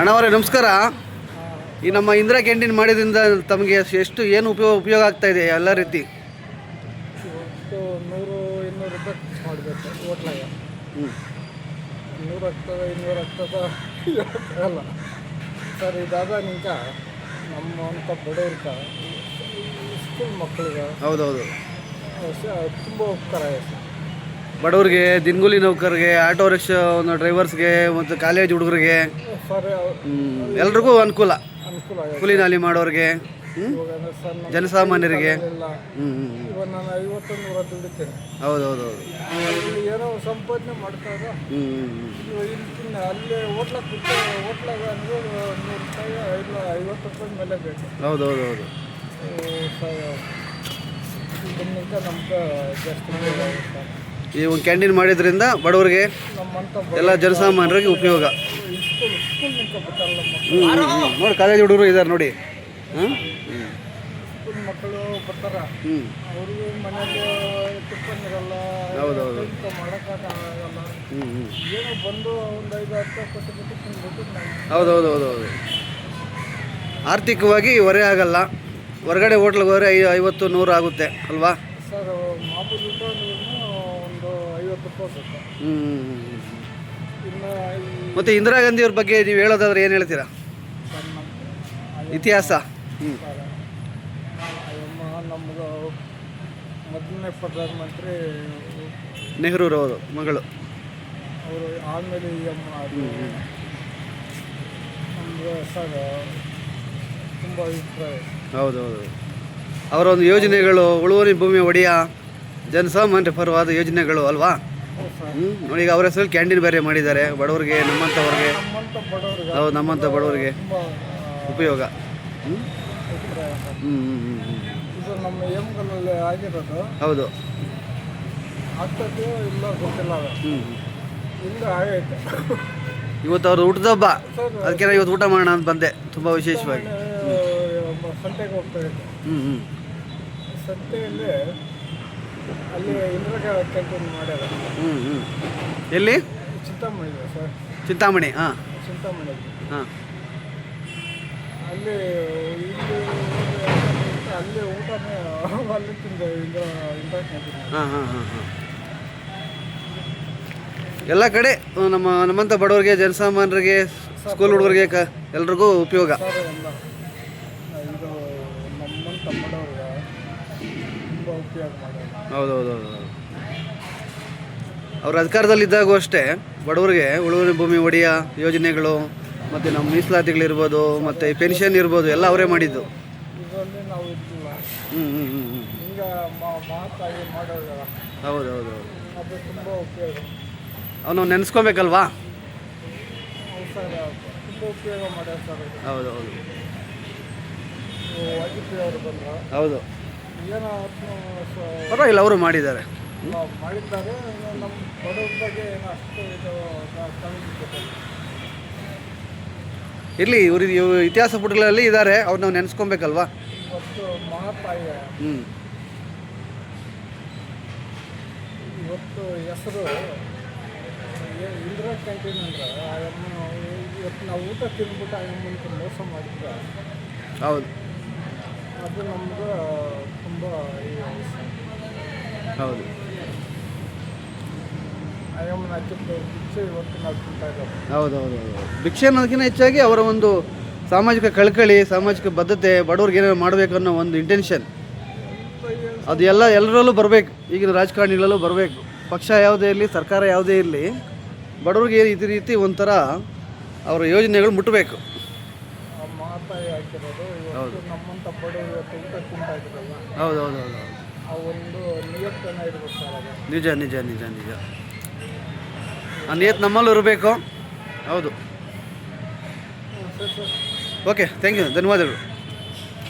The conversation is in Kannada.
ಅಣ್ಣವರೇ ನಮಸ್ಕಾರ. ಈ ನಮ್ಮ ಇಂದಿರಾ ಕ್ಯಾಂಟೀನ್ ಮಾಡಿದ್ರಿಂದ ತಮಗೆ ಏನು ಉಪಯೋಗ ಆಗ್ತಾ ಇದೆ ಎಲ್ಲ ರೀತಿ? ಇವತ್ತು 100-200 ರೂಪಾಯಿ ಮಾಡಬೇಕು ಹೋಟ್ಲಾಗ. 100 ಆಗ್ತದೆ 200 ಆಗ್ತದೆ ಅಲ್ಲ ಸರ್. ಇದಾದ ನಿಂಕ ನಮ್ಮಂಥ ಬಡವ್ರಕ ಸ್ಕೂಲ್ ಮಕ್ಕಳಿಗೆ ಹೌದೌದು ತುಂಬ ಉಪಕಾರ ಇದೆ ಸರ್. ಬಡವರಿಗೆ, ದಿನಗೂಲಿ ನೌಕರಿಗೆ, ಆಟೋ ರಿಕ್ಷಾ ಡ್ರೈವರ್ಸ್ಗೆ ಮತ್ತು ಕಾಲೇಜ್ ಹುಡುಗರಿಗೆ ಸರ್ ಎಲ್ರಿಗೂ ಅನುಕೂಲ. ಆಗಿದೆ. ಕೂಲಿ ನಾಲಿ ಮಾಡೋರಿಗೆ, ಸರ್ ಜನಸಾಮಾನ್ಯರಿಗೆ. ಇವಾಗ ನಾನು 50-100 ದುಡಿತೇನೆ. ಹೌದೌದೌದು. ಏನೋ ಸಂಪಾದನೆ ಮಾಡ್ತಾರೆ. ಇಲ್ಲಿ ಅಲ್ಲೇ ಹೋಟ್ಲಾಗ ಹೋಟ್ಲಾಗ ಅಂದರೆ 100 ರೂಪಾಯಿ 50 ರೂಪಾಯಿ ಮೇಲೆ ಬೇಕು. ಹೌದೌದೌದು. ಇದನ್ನಿಂದ ನಮ್ಗೆ ಜಾಸ್ತಿ ಈ ಒಂದು ಕ್ಯಾಂಟೀನ್ ಮಾಡಿದ್ರಿಂದ ಬಡವರಿಗೆ, ಎಲ್ಲ ಜನಸಾಮಾನ್ಯರಿಗೆ ಉಪಯೋಗ. ನೋಡಿ ಕಾಲೇಜ್ ಹುಡುಗರು ಇದ್ದಾರೆ ನೋಡಿ. ಸ್ಕೂಲ್ ಮಕ್ಕಳು ಬರ್ತಾರ, ಅವ್ರಿಗೂ ಮನೇಲಿ ಟಿಫನ್ ಇರಲ್ಲ. ಹೌದೌದು. ಮಾಡೋಕ್ಕಾಗಲ್ಲ. ಏನೋ ಬಂದು ಒಂದು 5-10 ಕೊಟ್ಟು ತಿನ್ಬಿಟ್ಟು ಹೌದೌದೌದೌದು. ಆರ್ಥಿಕವಾಗಿ ಹೊರೆ ಆಗಲ್ಲ. ಹೊರಗಡೆ ಹೋಟ್ಲಿಗೆ ಹೋದರೆ 50-100 ಆಗುತ್ತೆ ಅಲ್ವಾ ಸರ್? ಮಾಮೂಲಿ ಊಟ ಒಂದು 50 ರೂಪಾಯಿ ಬೇಕು. ಇನ್ನು ಮತ್ತು ಇಂದಿರಾ ಗಾಂಧಿಯವ್ರ ಬಗ್ಗೆ ನೀವು ಹೇಳೋದಾದ್ರೆ ಏನು ಹೇಳ್ತೀರಾ? ಇತಿಹಾಸ. ನಮ್ಗೆ ಮೊದಲನೇ ಪ್ರಧಾನಮಂತ್ರಿ ನೆಹರೂರವರು ಮಗಳು. ಅವರು ಆಮೇಲೆ ಈ ಅಮ್ಮ ನಮ್ಗೆ ಸರ್ ತುಂಬ ಅಭಿಪ್ರಾಯ. ಹೌದೌದು. ಅವರ ಒಂದು ಯೋಜನೆಗಳು ಉಳುವರಿ ಭೂಮಿ ಒಡೆಯ ಜನಸಾಮಾನ್ಯ ಪರವಾದ ಯೋಜನೆಗಳು ಅಲ್ವಾ? ನೋಡಿ, ಈಗ ಅವರ ಹೆಸರಲ್ಲಿ ಕ್ಯಾಂಟೀನ್ ಬೇರೆ ಮಾಡಿದ್ದಾರೆ. ಬಡವರಿಗೆ, ನಮ್ಮಂಥವ್ರಿಗೆ, ಹೌದು, ನಮ್ಮಂಥ ಬಡವರಿಗೆ ಉಪಯೋಗ. ಇದು ನಮ್ಮ ಎಮ್ಗಳಲ್ಲಿ ಆಗಿರೋದು. ಹೌದು. ಆಗ್ತದೆ ಇಲ್ಲ ಗೊತ್ತಿಲ್ಲ. ಇಲ್ಲ ಆಗೈತೆ. ಇವತ್ತು ಅವ್ರು ಹುಟ್ಟಿದಬ್ಬ, ಅದಕ್ಕೆ ನಾನು ಇವತ್ತು ಊಟ ಮಾಡೋಣ ಅಂತ ಬಂದೆ, ತುಂಬ ವಿಶೇಷವಾಗಿ. ಸಂತೆಗೆ ಹೋಗ್ತಾ ಇದ್ದೆ. ಸಂತೆಯಲ್ಲಿ ಅಲ್ಲಿ ಇಂದಿರಾ ಕ್ಯಾಂಟೀನ್ ಮಾಡ್ಯಾರ. ಎಲ್ಲಿ? ಚಿಂತಾಮಣಿ ಸರ್. ಚಿಂತಾಮಣಿ. ಹಾಂ, ಚಿಂತಾಮಣಿ. ಹಾಂ. ಅಲ್ಲಿ ಅಲ್ಲಿ ಊಟನೇ ಅಲ್ಲಿ ತಿಂದೆ ಇಂದಿರಾ ಕ್ಯಾಂಟೀನ್. ಹಾಂ ಹಾಂ ಹಾಂ ಹಾಂ. ಎಲ್ಲ ಕಡೆ ನಮ್ಮಂಥ ಬಡವರಿಗೆ, ಜನಸಾಮಾನ್ಯರಿಗೆ, ಸ್ಕೂಲ್ ಹುಡುಗರಿಗೆ ಎಲ್ರಿಗೂ ಉಪಯೋಗ. ಸರ್ ಎಲ್ಲ ಇದು ನಮ್ಮಂಥ ಬಡವ್ರಿಗೆ ತುಂಬ ಉಪಯೋಗ ಮಾಡೋದು. ಹೌದೌದೌದು. ಅವ್ರ ಅಧಿಕಾರದಲ್ಲಿದ್ದಾಗೂ ಅಷ್ಟೇ ಬಡವರಿಗೆ ಉಳುವರಿ ಭೂಮಿ ಒಡೆಯ ಯೋಜನೆಗಳು, ಮತ್ತು ನಮ್ಮ ಮೀಸಲಾತಿಗಳಿರ್ಬೋದು, ಮತ್ತು ಪೆನ್ಷನ್ ಇರ್ಬೋದು, ಎಲ್ಲ ಅವರೇ ಮಾಡಿದ್ದು. ಇದರಲ್ಲಿ ನಾವು ಇದ್ದಿಲ್ಲ. ಈಗ ಮಾತಾಗಿ ಮಾಡೋದಲ್ಲ. ಹೌದೌದು. ಅದು ತುಂಬ ಉಪಯೋಗ. ಅವನು ನೆನೆಸ್ಕೊಬೇಕಲ್ವಾ? ಸರ್ ತುಂಬ ಉಪಯೋಗ ಮಾಡ್ಯಾರ ಸರ್. ಹೌದೌದು. ವಾಜಪೇಯಿ ಅವರು ಬಂದರು. ಹೌದು. ಏನೋ ಪರವಾಗಿಲ್ಲ, ಅವರು ಮಾಡಿದ್ದಾರೆ. ಮಾಡಿದ್ದಾರೆ. ನಮ್ಮ ಬಡವ್ರ ಬಗ್ಗೆ ಏನೋ ಅಷ್ಟು ಇದು ಇರಲಿ, ಇವರು ಇತಿಹಾಸ ಪುಟಗಳಲ್ಲಿ ಇದ್ದಾರೆ, ಅವ್ರು ನಾವು ನೆನೆಸ್ಕೊಬೇಕಲ್ವಾ? ಇವತ್ತು ಮಹಾತಾಯಿ ಇವತ್ತು ಹೆಸರು ಇಂದಿರಾ ಕ್ಯಾಂಟೀನ್ ಅಂದ್ರೆ ಆ ಅಮ್ಮ ಇವತ್ತು ನಾವು ಊಟ ತಿಂದ್ಬಿಟ್ಟು ಆ ಅಮ್ಮನಿಗೆ ಮೋಸ ಮಾಡಿದ್ರೆ ಹೌದು. ಅದು ನಮ್ಗೆ ತುಂಬ ಹೌದು. ಆ ಅಮ್ಮನ ಹಾಕಿದ್ದು ಭಿಕ್ಷೆ ಇವತ್ತು ನಾವು ತಿಂತಾ ಇದ್ದೀವಿ. ಹೌದೌದು. ಭಿಕ್ಷೆ ಅನ್ನೋದಕ್ಕಿಂತ ಹೆಚ್ಚಾಗಿ ಅವರ ಒಂದು ಸಾಮಾಜಿಕ ಕಳಕಳಿ, ಸಾಮಾಜಿಕ ಬದ್ಧತೆ, ಬಡವ್ರಿಗೆ ಏನಾದ್ರು ಮಾಡಬೇಕು ಅನ್ನೋ ಒಂದು ಇಂಟೆನ್ಷನ್, ಅದು ಎಲ್ಲರಲ್ಲೂ ಬರಬೇಕು. ಈಗಿನ ರಾಜಕಾರಣಿಗಳಲ್ಲೂ ಬರಬೇಕು. ಪಕ್ಷ ಯಾವುದೇ ಇರಲಿ, ಸರ್ಕಾರ ಯಾವುದೇ ಇರಲಿ, ಬಡವ್ರಿಗೆ ಇದೇ ರೀತಿ ಒಂಥರ ಅವರ ಯೋಜನೆಗಳು ಮುಟ್ಟಬೇಕು. ಆ ಮಾತಾಯಿ ಹಾಕಿರೋದು ಇವತ್ತು ನಮ್ಮಂಥ ಬಡವರು ಇವತ್ತು ಊಟ ತಿಂತಾ ಇದ್ರಲ್ಲ. ಹೌದೌದೌದು. ಆ ಒಂದು ನಿಯತ್ತನ ಇರ್ಬೇಕು ಸರ್. ಅದು ನಿಜ ನಿಜ ನಿಜ ನಿಜ. ಆ ನಿಯತ್ ನಮ್ಮಲ್ಲೂ ಇರಬೇಕು. ಹೌದು. ಸರ್. ಓಕೆ, ಥ್ಯಾಂಕ್ ಯು, ಧನ್ಯವಾದಗಳು.